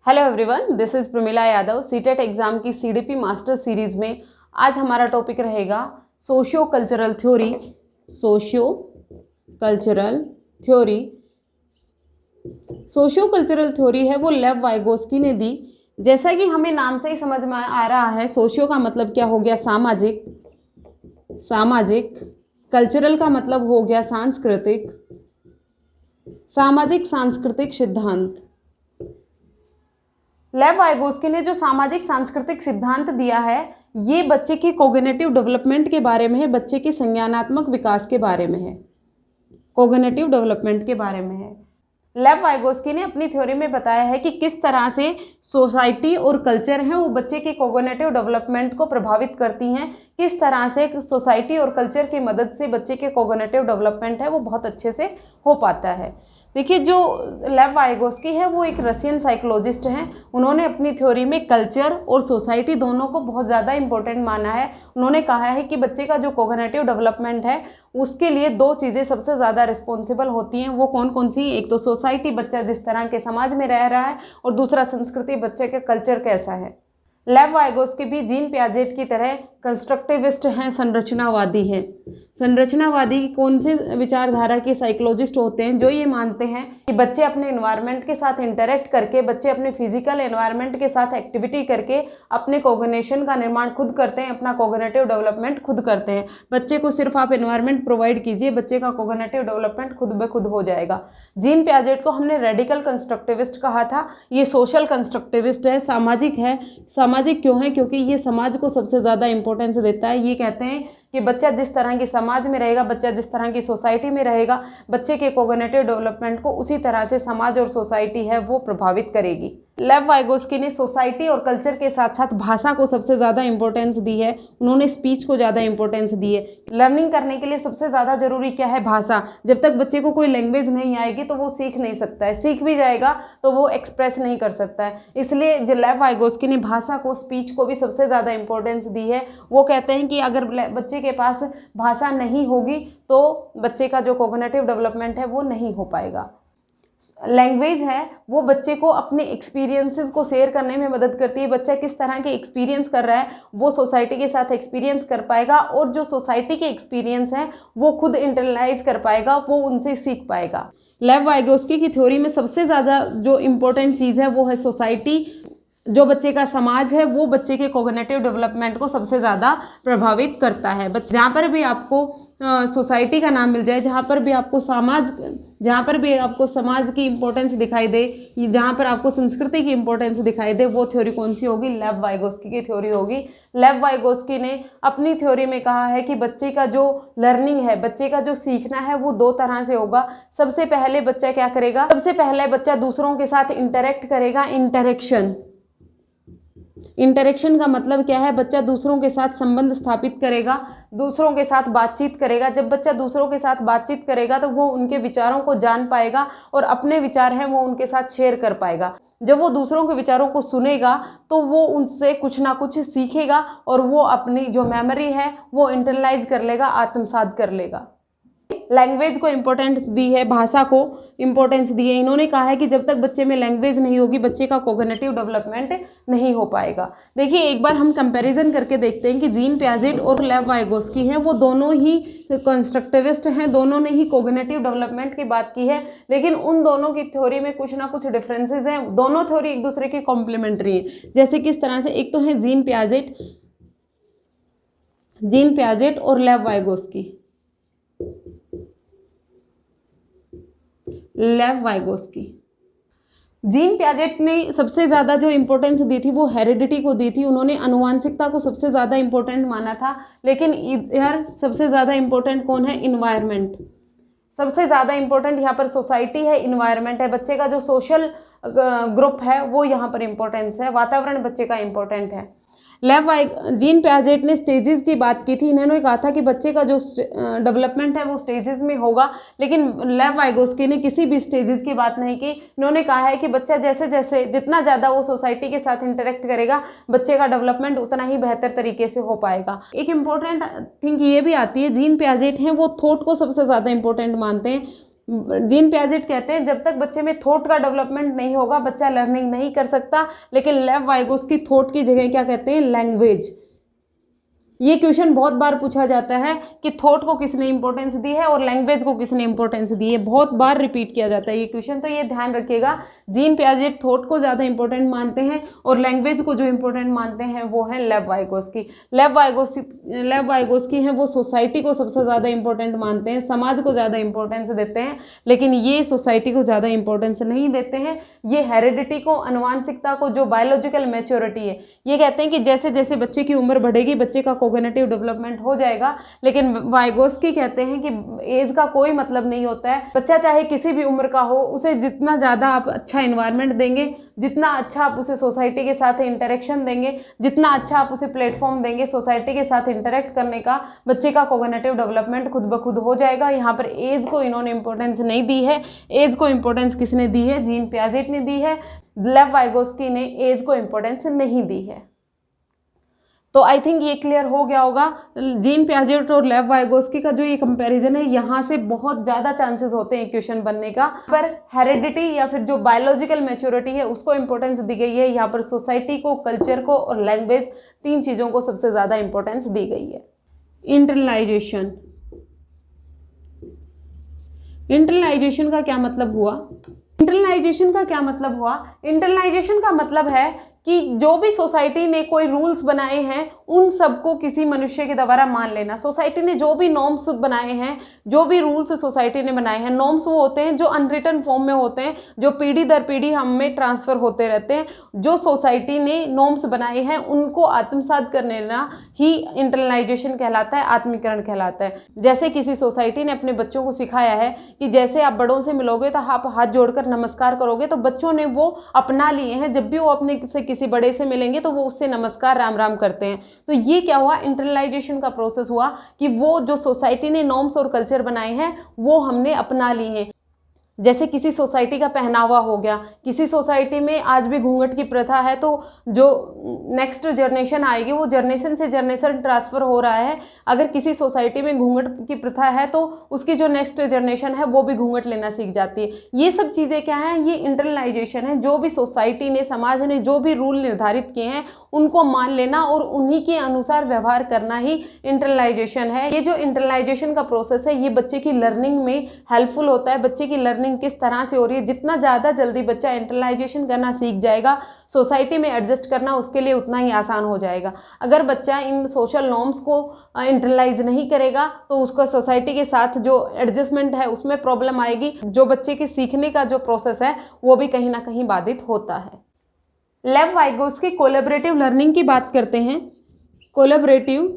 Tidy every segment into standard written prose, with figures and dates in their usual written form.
Hello everyone, this is Pramila Yadav. CTET exam की CDP master series में आज हमारा टॉपिक रहेगा socio cultural theory. Socio cultural theory है वो लेव वाइगोस्की ने दी। जैसा कि हमें नाम से ही समझ में आ रहा है, सोशियो का मतलब क्या हो गया? सामाजिक। कल्चरल का मतलब हो गया सामाजिक सांस्कृतिक सिद्धांत। लेव वाइगोस्की ने जो सामाजिक सांस्कृतिक सिद्धांत दिया है, ये बच्चे की कॉग्निटिव डेवलपमेंट के बारे में है, बच्चे के संज्ञानात्मक विकास के बारे में है, कॉग्निटिव डेवलपमेंट के बारे में है। लेव वाइगोस्की ने अपनी थ्योरी में बताया है कि किस तरह से सोसाइटी और कल्चर हैं वो बच्चे के कॉग्निटिव डेवलपमेंट को प्रभावित करती हैं, किस तरह से सोसाइटी और कल्चर की मदद से बच्चे के कॉग्निटिव डेवलपमेंट है वो बहुत अच्छे से हो पाता है। देखिए, जो लेव वाइगोस्की है वो एक रशियन साइकोलॉजिस्ट हैं। उन्होंने अपनी थ्योरी में कल्चर और सोसाइटी दोनों को बहुत ज़्यादा इंपॉर्टेंट माना है। उन्होंने कहा है कि बच्चे का जो कॉग्निटिव डेवलपमेंट है उसके लिए दो चीज़ें सबसे ज़्यादा रिस्पॉन्सिबल होती हैं। वो कौन कौन सी? एक तो सोसाइटी, बच्चा जिस तरह के समाज में रह रहा है, और दूसरा संस्कृति, बच्चे का कल्चर कैसा है। लेव वाइगोस्की भी जीन पियाजेट की तरह कंस्ट्रक्टिविस्ट हैं, संरचनावादी हैं। संरचनावादी कौन से विचारधारा के साइकोलॉजिस्ट होते हैं? जो ये मानते हैं कि बच्चे अपने एनवायरनमेंट के साथ इंटरेक्ट करके, बच्चे अपने फिजिकल एनवायरनमेंट के साथ एक्टिविटी करके अपने कॉग्निशन का निर्माण खुद करते हैं, अपना कॉग्निटिव डेवलपमेंट खुद करते हैं। बच्चे को सिर्फ आप एनवायरनमेंट प्रोवाइड कीजिए, बच्चे का कॉग्निटिव डेवलपमेंट खुद ब खुद हो जाएगा। जीन पियाजेट को हमने रेडिकल कंस्ट्रक्टिविस्ट कहा था, ये सोशल कंस्ट्रक्टिविस्ट है, सामाजिक है। सामाजिक क्यों है? क्योंकि ये समाज को सबसे ज़्यादा इंपॉर्टेंस देता है। ये कहते हैं कि बच्चा जिस तरह की समाज में रहेगा, बच्चा जिस तरह की सोसाइटी में रहेगा, बच्चे के कॉग्निटिव डेवलपमेंट को उसी तरह से समाज और सोसाइटी है वो प्रभावित करेगी। लेव वाइगोस्की ने सोसाइटी और कल्चर के साथ साथ भाषा को सबसे ज़्यादा इंपॉर्टेंस दी है। उन्होंने स्पीच को ज़्यादा इंपॉर्टेंस दी है। लर्निंग करने के लिए सबसे ज़्यादा जरूरी क्या है? भाषा। जब तक बच्चे को कोई लैंग्वेज नहीं आएगी तो वो सीख नहीं सकता है, सीख भी जाएगा तो वो एक्सप्रेस नहीं कर सकता है। इसलिए लेव वाइगोस्की ने भाषा को, स्पीच को भी सबसे ज़्यादा इंपॉर्टेंस दी है। वो कहते हैं कि अगर बच्चे के पास भाषा नहीं होगी तो बच्चे का जो कॉग्निटिव डेवलपमेंट है वो नहीं हो पाएगा। लैंग्वेज है वो बच्चे को अपने एक्सपीरियंसेस को शेयर करने में मदद करती है। बच्चा किस तरह के एक्सपीरियंस कर रहा है वो सोसाइटी के साथ एक्सपीरियंस कर पाएगा, और जो सोसाइटी के एक्सपीरियंस हैं वो खुद इंटरनलाइज कर पाएगा, वो उनसे सीख पाएगा। लेव वाइगोस्की की थ्योरी में सबसे ज़्यादा जो इम्पोर्टेंट चीज़ है वो है सोसाइटी। जो बच्चे का समाज है वो बच्चे के कॉग्निटिव डेवलपमेंट को सबसे ज़्यादा प्रभावित करता है। जहाँ पर भी आपको सोसाइटी का नाम मिल जाए, जहाँ पर भी आपको समाज की इंपॉर्टेंस दिखाई दे, जहाँ पर आपको संस्कृति की इंपॉर्टेंस दिखाई दे, वो थ्योरी कौन सी होगी? लेव वाइगोस्की की थ्योरी होगी। लेव वाइगोस्की ने अपनी थ्योरी में कहा है कि बच्चे का जो लर्निंग है, बच्चे का जो सीखना है वो दो तरह से होगा। सबसे पहले बच्चा क्या करेगा? सबसे पहले बच्चा दूसरों के साथ इंटरेक्ट करेगा। इंटरेक्शन का मतलब क्या है? बच्चा दूसरों के साथ संबंध स्थापित करेगा, दूसरों के साथ बातचीत करेगा। जब बच्चा दूसरों के साथ बातचीत करेगा तो वो उनके विचारों को जान पाएगा और अपने विचार हैं वो उनके साथ शेयर कर पाएगा। जब वो दूसरों के विचारों को सुनेगा तो वो उनसे कुछ ना कुछ सीखेगा और वो अपनी जो मेमोरी है वो इंटरनलाइज कर लेगा, आत्मसात कर लेगा। लैंग्वेज को इम्पोर्टेंस दी है, भाषा को इम्पोर्टेंस दी है। इन्होंने कहा है कि जब तक बच्चे में लैंग्वेज नहीं होगी बच्चे का कॉग्निटिव डेवलपमेंट नहीं हो पाएगा। देखिए, एक बार हम कंपैरिजन करके देखते हैं कि जीन पियाजेट और लेव वाइगोस्की हैं वो दोनों ही कंस्ट्रक्टिविस्ट हैं, दोनों ने ही कॉग्निटिव डेवलपमेंट की बात की है, लेकिन उन दोनों की थ्योरी में कुछ ना कुछ डिफरेंसेस हैं। दोनों थ्योरी एक दूसरे की कॉम्प्लीमेंट्री हैं। जैसे किस तरह से? एक तो है जीन पियाजेट और लेव वाइगोस्की। जीन पियाजेट ने सबसे ज़्यादा जो इम्पोर्टेंस दी थी वो हेरिडिटी को दी थी। उन्होंने आनुवांशिकता को सबसे ज़्यादा इम्पोर्टेंट माना था, लेकिन इधर सबसे ज़्यादा इम्पोर्टेंट कौन है? इन्वायरमेंट। सबसे ज़्यादा इम्पोर्टेंट यहाँ पर सोसाइटी है, इन्वायरमेंट है। बच्चे का जो सोशल ग्रुप है वो यहाँ पर इम्पोर्टेंस है, वातावरण बच्चे का इम्पोर्टेंट है। जीन पियाजेट ने स्टेजेस की बात की थी। इन्होंने कहा था कि बच्चे का जो डेवलपमेंट है वो स्टेजेस में होगा, लेकिन लेव वाइगोस्की ने किसी भी स्टेजेस की बात नहीं की। इन्होंने कहा है कि बच्चा जैसे जैसे जितना ज़्यादा वो सोसाइटी के साथ इंटरेक्ट करेगा बच्चे का डेवलपमेंट उतना ही बेहतर तरीके से हो पाएगा। एक इम्पॉर्टेंट थिंग ये भी आती है, जीन पियाजेट हैं वो थॉट को सबसे ज़्यादा इंपॉर्टेंट मानते हैं। जीन पियाजेट कहते हैं जब तक बच्चे में थॉट का डेवलपमेंट नहीं होगा बच्चा लर्निंग नहीं कर सकता। लेकिन लेव वाइगोस्की थॉट की जगह क्या कहते हैं, लैंग्वेज। ये क्वेश्चन बहुत बार पूछा जाता है कि थॉट को किसने इंपॉर्टेंस दी है और लैंग्वेज को किसने इंपॉर्टेंस दी है, बहुत बार रिपीट किया जाता है ये क्वेश्चन। तो ये ध्यान रखिएगा, जीन पियाजेट थॉट को ज़्यादा इंपॉर्टेंट मानते हैं और लैंग्वेज को जो इंपॉर्टेंट मानते हैं वो है लेव वाइगोस्की। लेव वाइगोस्की हैं वो सोसाइटी को सबसे ज़्यादा इंपॉर्टेंट मानते हैं, समाज को ज़्यादा इंपॉर्टेंस देते हैं, लेकिन ये सोसाइटी को ज़्यादा इंपॉर्टेंस नहीं देते हैं। ये हेरिडिटी को, अनुवांशिकता को, जो बायोलॉजिकल मैच्योरिटी है, ये कहते हैं कि जैसे जैसे बच्चे की उम्र बढ़ेगी बच्चे का कोग्निटिव डेवलपमेंट हो जाएगा। लेकिन वाइगोस्की कहते हैं कि एज का कोई मतलब नहीं होता है, बच्चा चाहे किसी भी उम्र का हो, उसे जितना ज़्यादा आप अच्छा एनवायरनमेंट देंगे, जितना अच्छा आप उसे सोसाइटी के साथ इंटरेक्शन देंगे, जितना अच्छा आप उसे प्लेटफॉर्म देंगे सोसाइटी के साथ इंटरेक्ट करने का, बच्चे का कोग्निटिव डेवलपमेंट खुद ब खुद हो जाएगा। यहाँ पर एज को इन्होंने इंपॉर्टेंस नहीं दी है। एज को इंपॉर्टेंस किसने दी है, जीन पियाजेट ने दी है। लेव वाइगोस्की ने एज को इंपॉर्टेंस नहीं दी है। तो आई थिंक ये क्लियर हो गया होगा। जीन पियाजेट और लेव वाइगोस्की का जो ये कंपैरिजन है, यहाँ से बहुत ज़्यादा चांसेस होते हैं क्वेश्चन बनने का। पर हेरिडिटी या फिर जो बायोलॉजिकल मैच्योरिटी है उसको इंपॉर्टेंस दी गई है। यहाँ पर सोसाइटी को, कल्चर को और लैंग्वेज, तीन चीज़ों को सबसे ज़्यादा इंपॉर्टेंस दी गई है। इंटरनलाइजेशन, इंटरनलाइजेशन का क्या मतलब हुआ? इंटरनलाइजेशन का क्या मतलब हुआ? इंटरनलाइजेशन का मतलब है कि जो भी सोसाइटी ने कोई रूल्स बनाए हैं उन सबको किसी मनुष्य के द्वारा मान लेना। सोसाइटी ने जो भी नॉर्म्स बनाए हैं, जो भी रूल्स सोसाइटी ने बनाए हैं, नॉर्म्स वो होते हैं जो अनरिटन फॉर्म में होते हैं, जो पीढ़ी दर पीढ़ी हम में ट्रांसफर होते रहते हैं। जो सोसाइटी ने नॉर्म्स बनाए हैं उनको आत्मसात कर लेना ही इंटरनलाइजेशन कहलाता है, आत्मीकरण कहलाता है। जैसे किसी सोसाइटी ने अपने बच्चों को सिखाया है कि जैसे आप बड़ों से मिलोगे तो आप हाथ जोड़कर नमस्कार करोगे, तो बच्चों ने वो अपना लिए हैं। जब भी वो अपने से किसी बड़े से मिलेंगे तो वो उससे नमस्कार, राम राम करते हैं। तो ये क्या हुआ, इंटरनलाइजेशन का प्रोसेस हुआ कि वो जो सोसाइटी ने नॉर्म्स और कल्चर बनाए हैं वो हमने अपना लिए हैं। जैसे किसी सोसाइटी का पहनावा हो गया, किसी सोसाइटी में आज भी घूंघट की प्रथा है, तो जो नेक्स्ट जनरेशन आएगी वो जनरेशन से जनरेशन ट्रांसफ़र हो रहा है। अगर किसी सोसाइटी में घूंघट की प्रथा है तो उसकी जो नेक्स्ट जनरेशन है वो भी घूंघट लेना सीख जाती है। ये सब चीज़ें क्या हैं, ये इंटरनलाइजेशन है। जो भी सोसाइटी ने, समाज ने जो भी रूल निर्धारित किए हैं उनको मान लेना और उन्हीं के अनुसार व्यवहार करना ही इंटरनलाइजेशन है। ये जो इंटरनलाइजेशन का प्रोसेस है ये बच्चे की लर्निंग में हेल्पफुल होता है। बच्चे की लर्निंग किस तरह से हो रही है, जितना ज़्यादा जल्दी बच्चा इंटरनलाइजेशन करना सीख जाएगा, सोसाइटी में एडजस्ट करना उसके लिए उतना ही आसान हो जाएगा। अगर बच्चा इन सोशल नॉर्म्स को इंटरलाइज नहीं करेगा तो उसका सोसाइटी के साथ जो एडजस्टमेंट है उसमें प्रॉब्लम आएगी। जो बच्चे के सीखने का जो प्रोसेस है वो भी कहीं ना कहीं बाधित होता है। लेव वाइगोस्की कोलैबोरेटिव लर्निंग की बात करते हैं। कोलैबोरेटिव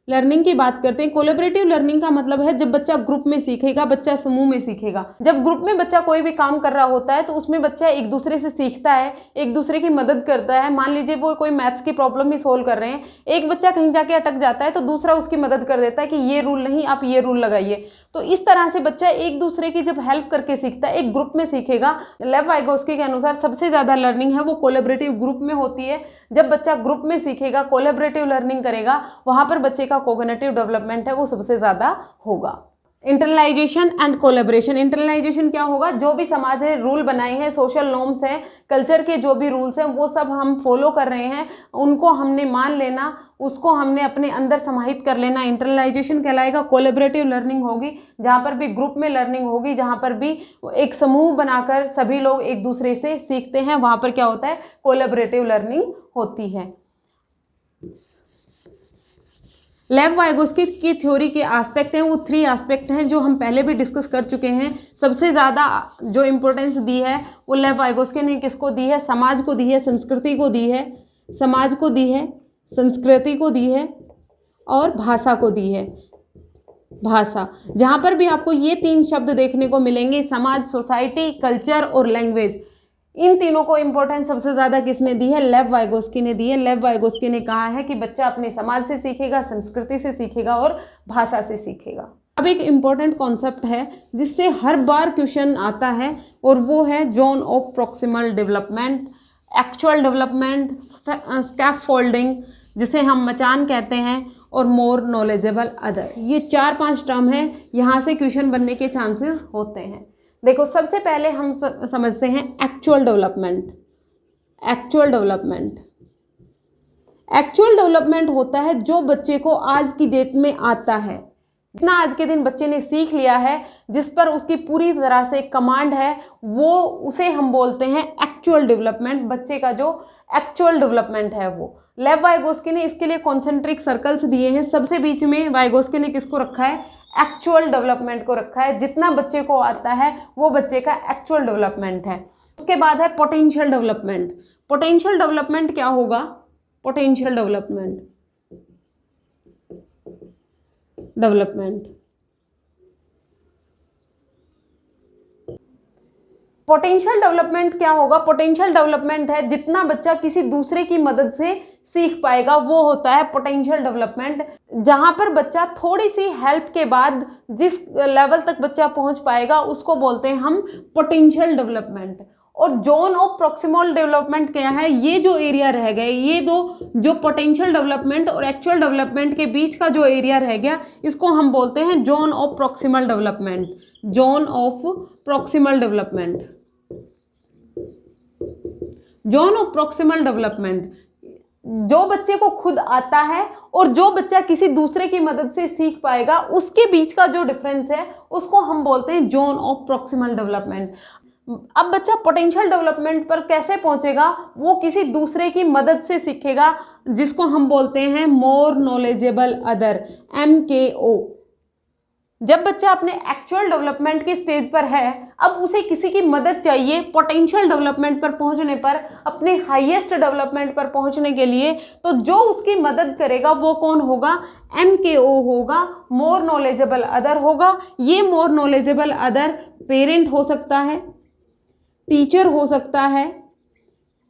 लर्निंग की बात करते हैं। कोलैबोरेटिव लर्निंग का मतलब है जब बच्चा ग्रुप में सीखेगा, बच्चा समूह में सीखेगा। जब ग्रुप में बच्चा कोई भी काम कर रहा होता है तो उसमें बच्चा एक दूसरे से सीखता है, एक दूसरे की मदद करता है। मान लीजिए वो कोई मैथ्स की प्रॉब्लम ही सोल्व कर रहे हैं, एक बच्चा कहीं जाके अटक जाता है तो दूसरा उसकी मदद कर देता है कि ये रूल नहीं, आप ये रूल लगाइए। तो इस तरह से बच्चा एक दूसरे की जब हेल्प करके सीखता है, एक ग्रुप में सीखेगा। लेव वाइगोस्की के अनुसार सबसे ज़्यादा लर्निंग है वो कोलैबोरेटिव ग्रुप में होती है। जब बच्चा ग्रुप में सीखेगा, कोलैबोरेटिव लर्निंग करेगा, वहाँ पर बच्चे का कोग्निटिव डेवलपमेंट है वो सबसे ज़्यादा होगा। Internalisation and collaboration. इंटरनलाइजेशन क्या होगा, जो भी समाज ने रूल बनाए हैं, सोशल नॉर्म्स हैं, कल्चर के जो भी रूल्स हैं वो सब हम फॉलो कर रहे हैं, उनको हमने मान लेना, उसको हमने अपने अंदर समाहित कर लेना, इंटरनलाइजेशन कहलाएगा। कोलैबोरेटिव लर्निंग होगी जहाँ पर भी ग्रुप में लर्निंग होगी, जहाँ पर भी एक समूह बनाकर सभी लोग एक दूसरे से सीखते हैं, वहाँ पर क्या होता है, कोलैबोरेटिव लर्निंग होती है। लेव वाइगोस्की की थ्योरी के एस्पेक्ट हैं वो 3 एस्पेक्ट हैं जो हम पहले भी डिस्कस कर चुके हैं। सबसे ज़्यादा जो इम्पोर्टेंस दी है वो लेव वाइगोस्की ने किसको दी है, समाज को दी है, संस्कृति को दी है, समाज को दी है, संस्कृति को दी है और भाषा को दी है। भाषा, जहाँ पर भी आपको ये 3 शब्द देखने को मिलेंगे, समाज, सोसाइटी, कल्चर और लैंग्वेज, इन तीनों को इम्पोर्टेंस सबसे ज़्यादा किसने दी है, लेव वाइगोस्की ने दी है। लेव वाइगोस्की ने कहा है कि बच्चा अपने समाज से सीखेगा, संस्कृति से सीखेगा और भाषा से सीखेगा। अब एक इम्पॉर्टेंट कॉन्सेप्ट है जिससे हर बार क्वेश्चन आता है और वो है zone of proximal development, actual development, scaffolding, जिसे हम मचान कहते हैं, और मोर नॉलेजेबल अदर। ये 4-5 टर्म है, यहाँ से क्वेश्चन बनने के चांसेस होते हैं। देखो सबसे पहले हम समझते हैं actual development. Actual development, actual development होता है जो बच्चे को आज की डेट में आता है, जितना आज के दिन बच्चे ने सीख लिया है, जिस पर उसकी पूरी तरह से कमांड है, वो उसे हम बोलते हैं एक्चुअल डेवलपमेंट। बच्चे का जो एक्चुअल डेवलपमेंट है वो। लेव वाइगोस्की ने इसके लिए कॉन्सेंट्रिक सर्कल्स दिए हैं। सबसे बीच में वाइगोस्की ने किसको रखा है? एक्चुअल डेवलपमेंट को रखा है। जितना बच्चे को आता है वो बच्चे का एक्चुअल डेवलपमेंट है। उसके बाद है पोटेंशियल डेवलपमेंट। पोटेंशियल डेवलपमेंट क्या होगा? पोटेंशियल डेवलपमेंट पोटेंशियल डेवलपमेंट क्या होगा? पोटेंशियल डेवलपमेंट है जितना बच्चा किसी दूसरे की मदद से सीख पाएगा, वो होता है पोटेंशियल डेवलपमेंट। जहां पर बच्चा थोड़ी सी हेल्प के बाद जिस लेवल तक बच्चा पहुंच पाएगा उसको बोलते हैं हम पोटेंशियल डेवलपमेंट। और जोन ऑफ प्रॉक्सिमल डेवलपमेंट क्या है? ये जो एरिया रह गए, ये दो जो पोटेंशियल डेवलपमेंट और एक्चुअल डेवलपमेंट के बीच का जो एरिया रह गया, इसको हम बोलते हैं zone of proximal development. Zone of proximal development, zone of proximal development. जो बच्चे को खुद आता है और जो बच्चा किसी दूसरे की मदद से सीख पाएगा, उसके बीच का जो डिफरेंस है उसको हम बोलते हैं जोन ऑफ प्रॉक्सिमल डेवलपमेंट। अब बच्चा पोटेंशियल डेवलपमेंट पर कैसे पहुंचेगा? वो किसी दूसरे की मदद से सीखेगा, जिसको हम बोलते हैं मोर नॉलेजेबल अदर, MKO। जब बच्चा अपने एक्चुअल डेवलपमेंट के स्टेज पर है, अब उसे किसी की मदद चाहिए पोटेंशियल डेवलपमेंट पर पहुंचने पर, अपने हाईएस्ट डेवलपमेंट पर पहुंचने के लिए, तो जो उसकी मदद करेगा वो कौन होगा? MKO होगा, मोर नॉलेजेबल अदर होगा। ये मोर नॉलेजेबल अदर पेरेंट हो सकता है, टीचर हो सकता है,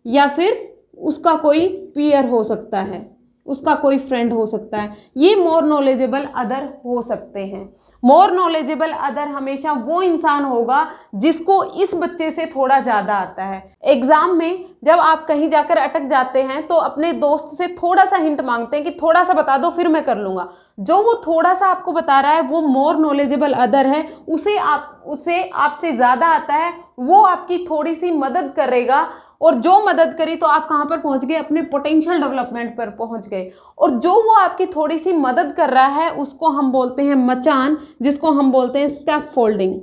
या फिर उसका कोई पीयर हो सकता है, उसका कोई फ्रेंड हो सकता है। ये मोर नॉलेजेबल अदर हो सकते हैं। मोर नॉलेजेबल अदर हमेशा वो इंसान होगा जिसको इस बच्चे से थोड़ा ज़्यादा आता है। एग्जाम में जब आप कहीं जाकर अटक जाते हैं तो अपने दोस्त से थोड़ा सा हिंट मांगते हैं कि थोड़ा सा बता दो फिर मैं कर लूँगा। जो वो थोड़ा सा आपको बता रहा है वो मोर नॉलेजेबल अदर है। उसे आपसे ज़्यादा आता है, वो आपकी थोड़ी सी मदद करेगा, और जो मदद करी तो आप कहाँ पर पहुँच गए? अपने पोटेंशियल डेवलपमेंट पर पहुँच गए। और जो वो आपकी थोड़ी सी मदद कर रहा है उसको हम बोलते हैं मचान, जिसको हम बोलते हैं स्कैफोल्डिंग।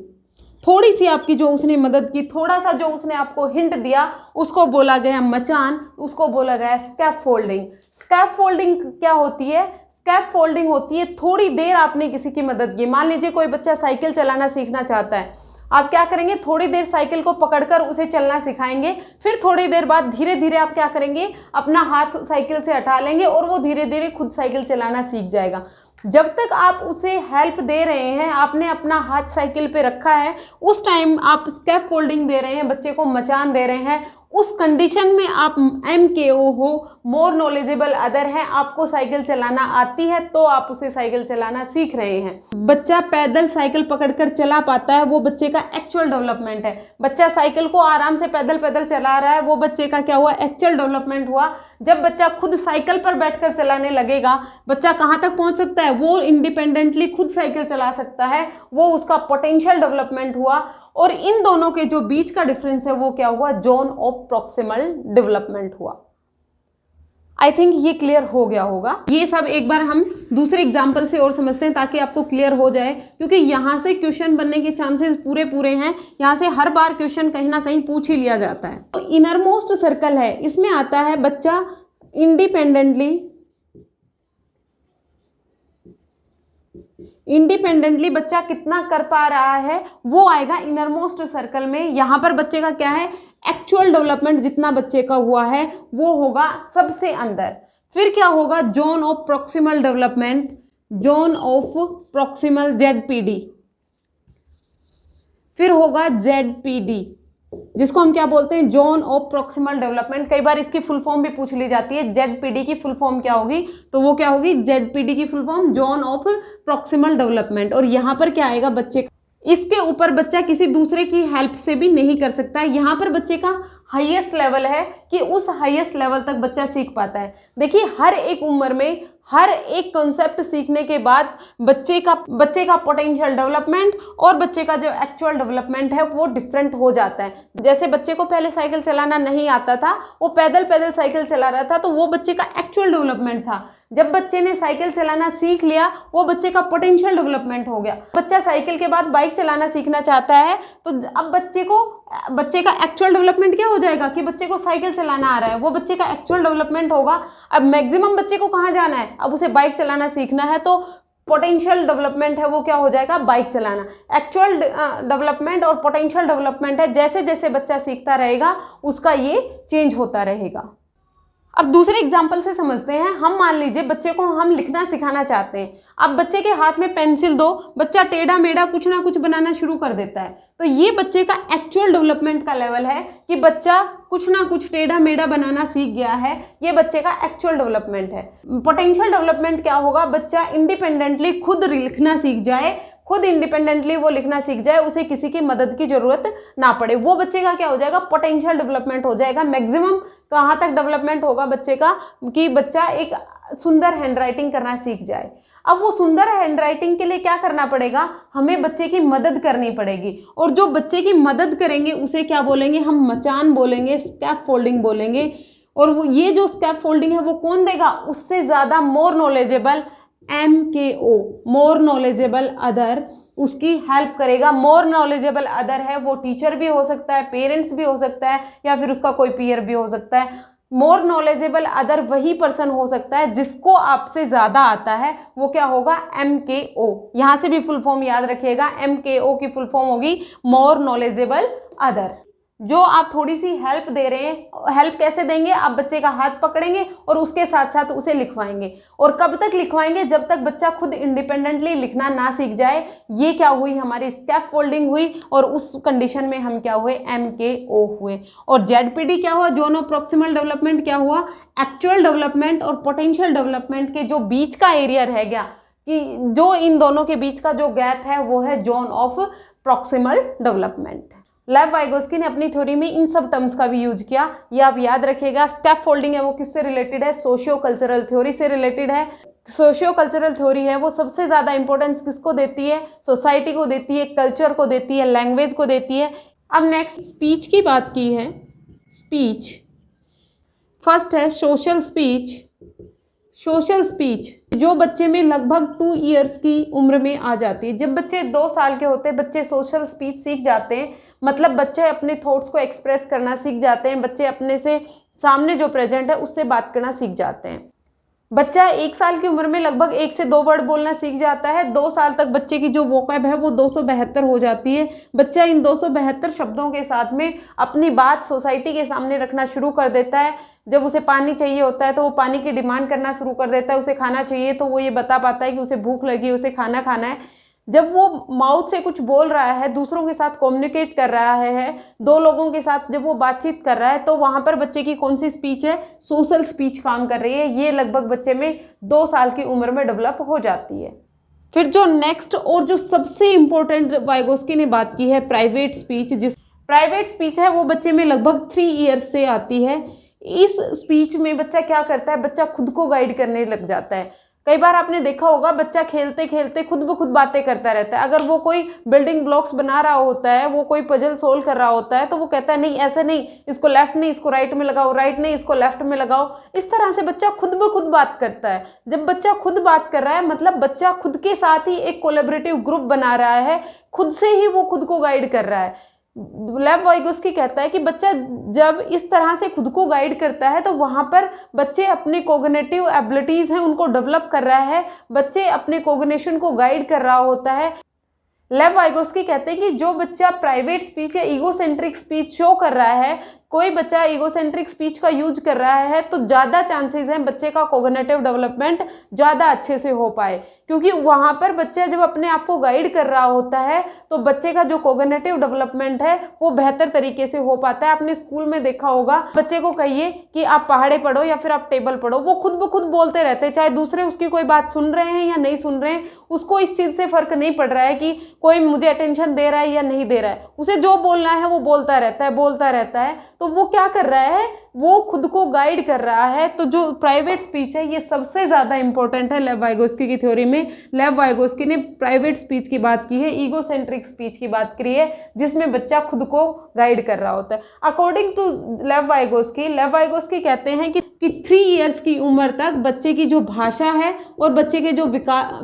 थोड़ी सी आपकी जो उसने मदद की, थोड़ा सा जो उसने आपको हिंट दिया, उसको बोला गया मचान, उसको बोला गया स्कैफोल्डिंग। स्कैफोल्डिंग क्या होती है? स्कैफोल्डिंग होती है थोड़ी देर आपने किसी की मदद की। मान लीजिए कोई बच्चा साइकिल चलाना सीखना चाहता है, आप क्या करेंगे? थोड़ी देर साइकिल को पकड़कर उसे चलना सिखाएंगे, फिर थोड़ी देर बाद धीरे धीरे आप क्या करेंगे? अपना हाथ साइकिल से हटा लेंगे और वो धीरे धीरे खुद साइकिल चलाना सीख जाएगा। जब तक आप उसे हेल्प दे रहे हैं, आपने अपना हाथ साइकिल पे रखा है, उस टाइम आप स्कैफोल्डिंग दे रहे हैं, बच्चे को मचान दे रहे हैं। उस कंडीशन में आप MKO हो, मोर नॉलेजेबल अदर है, आपको साइकिल चलाना आती है तो आप उसे साइकिल चलाना सीख रहे हैं। बच्चा पैदल साइकिल पकड़कर चला पाता है, वो बच्चे का एक्चुअल डेवलपमेंट है। बच्चा साइकिल को आराम से पैदल पैदल चला रहा है, वो बच्चे का क्या हुआ? एक्चुअल डेवलपमेंट हुआ। जब बच्चा खुद साइकिल पर बैठकर चलाने लगेगा, बच्चा कहाँ तक पहुँच सकता है? वो इंडिपेंडेंटली खुद साइकिल चला सकता है, वो उसका पोटेंशियल डेवलपमेंट हुआ। और इन दोनों के जो बीच का डिफरेंस है वो क्या हुआ? जोन ऑफ प्रॉक्सिमल डेवलपमेंट हुआ। आई थिंक ये क्लियर हो गया होगा। ये सब एक बार हम दूसरे एग्जाम्पल से और समझते हैं ताकि आपको क्लियर हो जाए, क्योंकि यहाँ से क्वेश्चन बनने के चांसेस पूरे हैं। यहाँ से हर बार क्वेश्चन कहीं ना कहीं पूछ ही लिया जाता है। तो इनरमोस्ट सर्कल है, इसमें आता है बच्चा इंडिपेंडेंटली बच्चा कितना कर पा रहा है वो आएगा इनरमोस्ट सर्कल में। यहाँ पर बच्चे का क्या है? एक्चुअल डेवलपमेंट जितना बच्चे का हुआ है वो होगा सबसे अंदर। फिर क्या होगा? Zone of proximal development, zone of proximal ZPD। फिर होगा ZPD, जिसको हम क्या बोलते हैं? Zone of proximal development. कई बार इसकी फुल फॉर्म भी पूछ ली जाती है, ZPD की फुल फॉर्म क्या होगी? तो वो क्या होगी? ZPD की full form zone of proximal development. और यहाँ पर क्या आएगा? बच्चे इसके ऊपर बच्चा किसी दूसरे की हेल्प से भी नहीं कर सकता है। यहाँ पर बच्चे का हाईएस्ट लेवल है कि उस हाईएस्ट लेवल तक बच्चा सीख पाता है। देखिए हर एक उम्र में हर एक कॉन्सेप्ट सीखने के बाद बच्चे का पोटेंशियल डेवलपमेंट और बच्चे का जो एक्चुअल डेवलपमेंट है वो डिफरेंट हो जाता है। जैसे बच्चे को पहले साइकिल चलाना नहीं आता था, वो पैदल पैदल साइकिल चला रहा था, तो वो बच्चे का एक्चुअल डेवलपमेंट था। जब बच्चे ने साइकिल चलाना सीख लिया, वो बच्चे का पोटेंशियल डेवलपमेंट हो गया। बच्चा साइकिल के बाद बाइक चलाना सीखना चाहता है, तो अब बच्चे का एक्चुअल डेवलपमेंट क्या हो जाएगा कि बच्चे को साइकिल चलाना आ रहा है, वो बच्चे का एक्चुअल डेवलपमेंट होगा। अब मैक्सिमम बच्चे को कहाँ जाना है, अब उसे बाइक चलाना सीखना है, तो पोटेंशियल डेवलपमेंट है वो क्या हो जाएगा, बाइक चलाना। एक्चुअल डेवलपमेंट और पोटेंशियल डेवलपमेंट है, जैसे जैसे बच्चा सीखता रहेगा उसका ये चेंज होता रहेगा। अब दूसरे एग्जाम्पल से समझते हैं। हम मान लीजिए बच्चे को हम लिखना सिखाना चाहते हैं। अब बच्चे के हाथ में पेंसिल दो, बच्चा टेढ़ा मेढ़ा कुछ ना कुछ बनाना शुरू कर देता है, तो ये बच्चे का एक्चुअल डेवलपमेंट का लेवल है कि बच्चा कुछ ना कुछ टेढ़ा मेढ़ा बनाना सीख गया है। ये बच्चे का एक्चुअल डेवलपमेंट है। पोटेंशियल डेवलपमेंट क्या होगा, बच्चा इंडिपेंडेंटली खुद लिखना सीख जाए, खुद इंडिपेंडेंटली वो लिखना सीख जाए, उसे किसी की मदद की जरूरत ना पड़े। वो बच्चे का क्या हो जाएगा, पोटेंशियल डेवलपमेंट हो जाएगा। मैक्सिमम कहाँ तक डेवलपमेंट होगा बच्चे का कि बच्चा एक सुंदर हैंडराइटिंग करना सीख जाए। अब वो सुंदर हैंडराइटिंग के लिए क्या करना पड़ेगा, हमें बच्चे की मदद करनी पड़ेगी, और जो बच्चे की मदद करेंगे उसे क्या बोलेंगे, हम मचान बोलेंगे, स्कैफोल्डिंग बोलेंगे। और वो ये जो स्कैफोल्डिंग है वो कौन देगा, उससे ज़्यादा more knowledgeable MKO, more knowledgeable other, उसकी हेल्प करेगा। मोर नॉलेजेबल अदर है वो टीचर भी हो सकता है, पेरेंट्स भी हो सकता है, या फिर उसका कोई पीयर भी हो सकता है। मोर नॉलेजेबल अदर वही पर्सन हो सकता है जिसको आपसे ज़्यादा आता है, वो क्या होगा, MKO। यहाँ से भी फुल फॉर्म याद रखिएगा, MKO की फुल फॉर्म होगी मोर नॉलेजेबल अदर। जो आप थोड़ी सी हेल्प दे रहे हैं, हेल्प कैसे देंगे, आप बच्चे का हाथ पकड़ेंगे और उसके साथ साथ उसे लिखवाएंगे। और कब तक लिखवाएंगे, जब तक बच्चा खुद इंडिपेंडेंटली लिखना ना सीख जाए। ये क्या हुई, हमारी स्कैफोल्डिंग हुई, और उस कंडीशन में हम क्या हुए, MKO हुए। और ZPD क्या हुआ, जोनो प्रॉक्सिमल डेवलपमेंट क्या हुआ, एक्चुअल डेवलपमेंट और पोटेंशियल डेवलपमेंट के जो बीच का एरिया रह गया, कि जो इन दोनों के बीच का जो गैप है वो है जोन ऑफ प्रॉक्सिमल डेवलपमेंट। लेव वाइगोस्की ने अपनी थ्योरी में इन सब टर्म्स का भी यूज किया, ये आप याद रखिएगा। स्कैफोल्डिंग है वो किससे रिलेटेड है, सोशियो कल्चरल थ्योरी से रिलेटेड है। सोशियो कल्चरल थ्योरी है वो सबसे ज़्यादा इंपॉर्टेंस किसको देती है, सोसाइटी को देती है, कल्चर को देती है, लैंग्वेज को देती है। अब नेक्स्ट स्पीच की बात की है। स्पीच फर्स्ट है सोशल स्पीच। सोशल स्पीच जो बच्चे में लगभग 2 इयर्स की उम्र में आ जाती है। जब बच्चे 2 साल के होते हैं बच्चे सोशल स्पीच सीख जाते हैं, मतलब बच्चे अपने थॉट्स को एक्सप्रेस करना सीख जाते हैं, बच्चे अपने से सामने जो प्रेजेंट है उससे बात करना सीख जाते हैं। बच्चा 1 साल की उम्र में लगभग 1 से 2 वर्ड बोलना सीख जाता है। 2 साल तक बच्चे की जो वोकैब है वो 272 हो जाती है। बच्चा इन 272 शब्दों के साथ में अपनी बात सोसाइटी के सामने रखना शुरू कर देता है। जब उसे पानी चाहिए होता है तो वो पानी की डिमांड करना शुरू कर देता है। उसे खाना चाहिए तो वो ये बता पाता है कि उसे भूख लगी है, उसे खाना खाना है। जब वो माउथ से कुछ बोल रहा है, दूसरों के साथ कम्युनिकेट कर रहा है, 2 लोगों के साथ जब वो बातचीत कर रहा है, तो वहाँ पर बच्चे की कौन सी स्पीच है, सोशल स्पीच काम कर रही है। ये लगभग बच्चे में 2 साल की उम्र में डेवलप हो जाती है। फिर जो नेक्स्ट और जो सबसे इम्पोर्टेंट वाइगोस्की ने बात की है प्राइवेट स्पीच। जिस प्राइवेट स्पीच है वो बच्चे में लगभग 3 ईयर्स से आती है। इस स्पीच में बच्चा क्या करता है, बच्चा खुद को गाइड करने लग जाता है। कई बार आपने देखा होगा बच्चा खेलते खेलते खुद ब खुद बातें करता रहता है। अगर वो कोई बिल्डिंग ब्लॉक्स बना रहा होता है, वो कोई पजल सोल्व कर रहा होता है, तो वो कहता है नहीं ऐसे नहीं, इसको लेफ्ट नहीं इसको राइट में लगाओ, राइट नहीं इसको लेफ्ट में लगाओ। इस तरह से बच्चा खुद ब खुद बात करता है। जब बच्चा खुद बात कर रहा है मतलब बच्चा खुद के साथ ही एक कोलैबोरेटिव ग्रुप बना रहा है, खुद से ही वो खुद को गाइड कर रहा है। लेव वाइगोस्की कहता है कि बच्चा जब इस तरह से खुद को गाइड करता है तो वहाँ पर बच्चे अपने कोग्निटिव एबिलिटीज़ हैं उनको डेवलप कर रहा है, बच्चे अपने कोग्निशन को गाइड कर रहा होता है। लेव वाइगोस्की कहते हैं कि जो बच्चा प्राइवेट स्पीच या ईगोसेंट्रिक स्पीच शो कर रहा है, कोई बच्चा ईगोसेंट्रिक स्पीच का यूज कर रहा है, तो ज़्यादा चांसेस हैं बच्चे का कोग्निटिव डेवलपमेंट ज़्यादा अच्छे से हो पाए, क्योंकि वहाँ पर बच्चा जब अपने आप को गाइड कर रहा होता है तो बच्चे का जो कोग्निटिव डेवलपमेंट है वो बेहतर तरीके से हो पाता है। आपने स्कूल में देखा होगा, बच्चे को कहिए कि आप पहाड़े पढ़ो या फिर आप टेबल पढ़ो, वो खुद ब खुद बोलते रहते हैं, चाहे दूसरे उसकी कोई बात सुन रहे हैं या नहीं सुन रहे हैं, उसको इस चीज़ से फ़र्क नहीं पड़ रहा है कि कोई मुझे अटेंशन दे रहा है या नहीं दे रहा है। उसे जो बोलना है वो बोलता रहता है। तो वो क्या कर रहा है, वो खुद को गाइड कर रहा है। तो जो प्राइवेट स्पीच है ये सबसे ज़्यादा इंपॉर्टेंट है लेव वाइगोस्की की थ्योरी में। लेव वाइगोस्की ने प्राइवेट स्पीच की बात की है, ईगोसेंट्रिक स्पीच की बात करी है, जिसमें बच्चा खुद को गाइड कर रहा होता है। अकॉर्डिंग टू लेव वाइगोस्की कहते हैं कि 3 इयर्स की उम्र तक बच्चे की जो भाषा है और बच्चे के जो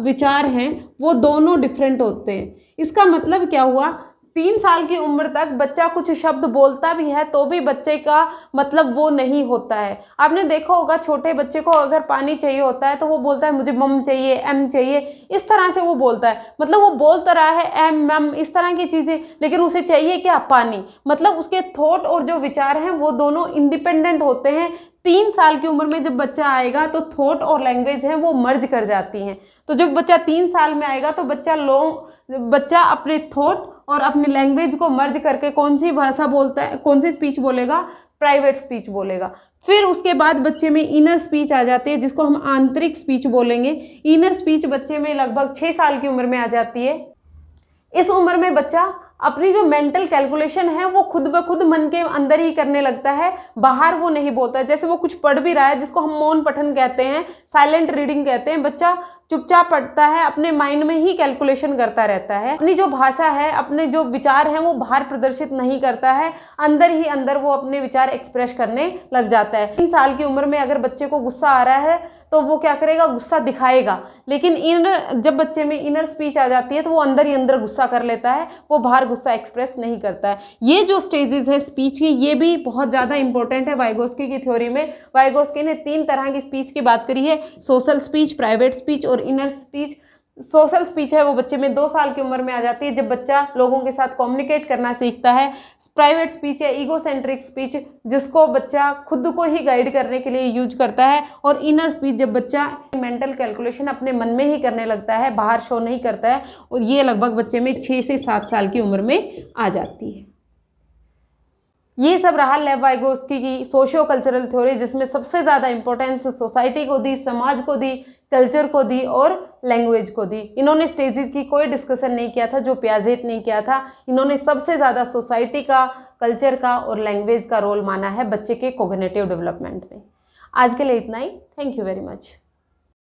विचार हैं वो दोनों डिफरेंट होते हैं। इसका मतलब क्या हुआ, 3 साल की उम्र तक बच्चा कुछ शब्द बोलता भी है तो भी बच्चे का मतलब वो नहीं होता है। आपने देखा होगा छोटे बच्चे को अगर पानी चाहिए होता है तो वो बोलता है मुझे मम चाहिए, एम चाहिए, इस तरह से वो बोलता है। मतलब वो बोल तो रहा है एम मम इस तरह की चीज़ें, लेकिन उसे चाहिए क्या, पानी। मतलब उसके थॉट और जो विचार हैं वो दोनों इंडिपेंडेंट होते हैं। 3 साल की उम्र में जब बच्चा आएगा तो थॉट और लैंग्वेज है वो मर्ज कर जाती हैं। तो जब बच्चा 3 साल में आएगा तो बच्चा अपने थॉट और अपनी लैंग्वेज को मर्ज करके कौन सी भाषा बोलता है, कौन सी स्पीच बोलेगा, प्राइवेट स्पीच बोलेगा। फिर उसके बाद बच्चे में इनर स्पीच आ जाती है, जिसको हम आंतरिक स्पीच बोलेंगे। इनर स्पीच बच्चे में लगभग 6 साल की उम्र में आ जाती है। इस उम्र में बच्चा अपनी जो मेंटल कैलकुलेशन है वो खुद ब खुद मन के अंदर ही करने लगता है, बाहर वो नहीं बोलता है। जैसे वो कुछ पढ़ भी रहा है, जिसको हम मौन पठन कहते हैं, साइलेंट रीडिंग कहते हैं, बच्चा चुपचाप पढ़ता है, अपने माइंड में ही कैलकुलेशन करता रहता है। अपनी जो भाषा है, अपने जो विचार हैं वो बाहर प्रदर्शित नहीं करता है, अंदर ही अंदर वो अपने विचार एक्सप्रेस करने लग जाता है। 3 साल की उम्र में अगर बच्चे को गुस्सा आ रहा है तो वो क्या करेगा, गुस्सा दिखाएगा। लेकिन जब बच्चे में इनर स्पीच आ जाती है तो वो अंदर ही अंदर गुस्सा कर लेता है, वो बाहर गुस्सा एक्सप्रेस नहीं करता है। ये जो स्टेजेस है स्पीच की, ये भी बहुत ज़्यादा इंपॉर्टेंट है वाइगोस्की की थ्योरी में। वाइगोस्की ने 3 तरह की स्पीच की बात करी है, सोशल स्पीच, प्राइवेट स्पीच और इनर स्पीच। सोशल स्पीच है वो बच्चे में 2 साल की उम्र में आ जाती है, जब बच्चा लोगों के साथ कम्युनिकेट करना सीखता है। प्राइवेट स्पीच है ईगोसेंट्रिक स्पीच, जिसको बच्चा खुद को ही गाइड करने के लिए यूज करता है। और इनर स्पीच जब बच्चा मेंटल कैलकुलेशन अपने मन में ही करने लगता है, बाहर शो नहीं करता है, और ये लगभग बच्चे में 6 से 7 साल की उम्र में आ जाती है। ये सब रहा लेव वाइगोस्की की सोशियो कल्चरल थ्योरी, जिसमें सबसे ज़्यादा इंपॉर्टेंस सोसाइटी को दी, समाज को दी, कल्चर को दी और लैंग्वेज को दी। इन्होंने स्टेजेस की कोई डिस्कशन नहीं किया था जो पियाजेट नहीं किया था। इन्होंने सबसे ज़्यादा सोसाइटी का, कल्चर का और लैंग्वेज का रोल माना है बच्चे के कोग्निटिव डेवलपमेंट में। आज के लिए इतना ही। Thank you very much.